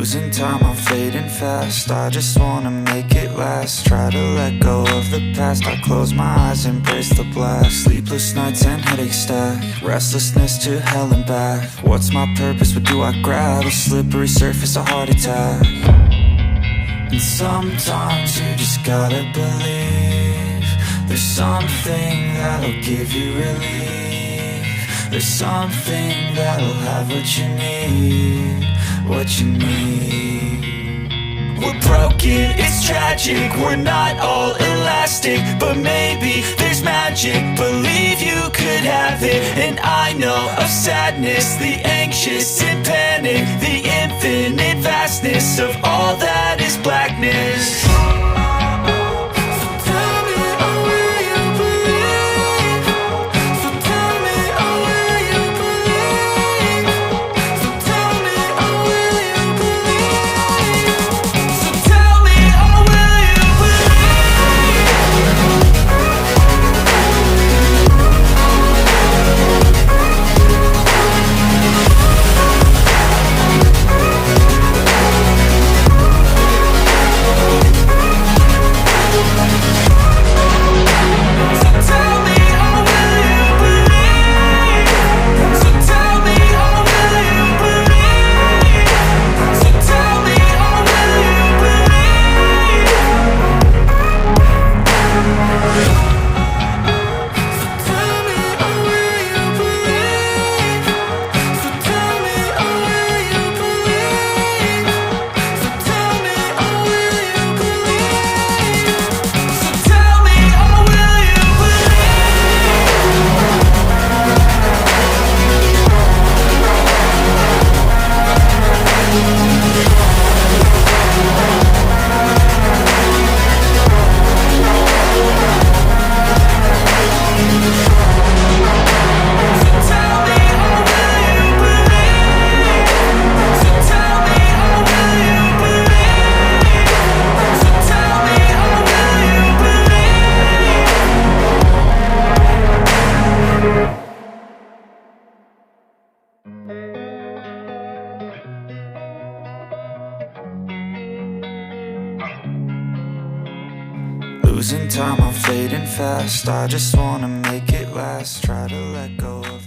Losing time, I'm fading fast. I just wanna make it last. Try to let go of the past. I close my eyes, embrace the blast. Sleepless nights and headache stack. Restlessness to hell and back. What's my purpose, what do I grab? A slippery surface, a heart attack. And sometimes you just gotta believe there's something that'll give you relief. There's something that'll have what you need, what you need. We're broken, it's tragic, we're not all elastic, but maybe there's magic. Believe you could have it, and I know of sadness, the anxious and panic, the infinite vastness of all that is blackness. Losing time, I'm fading fast. I just wanna make it last. Try to let go of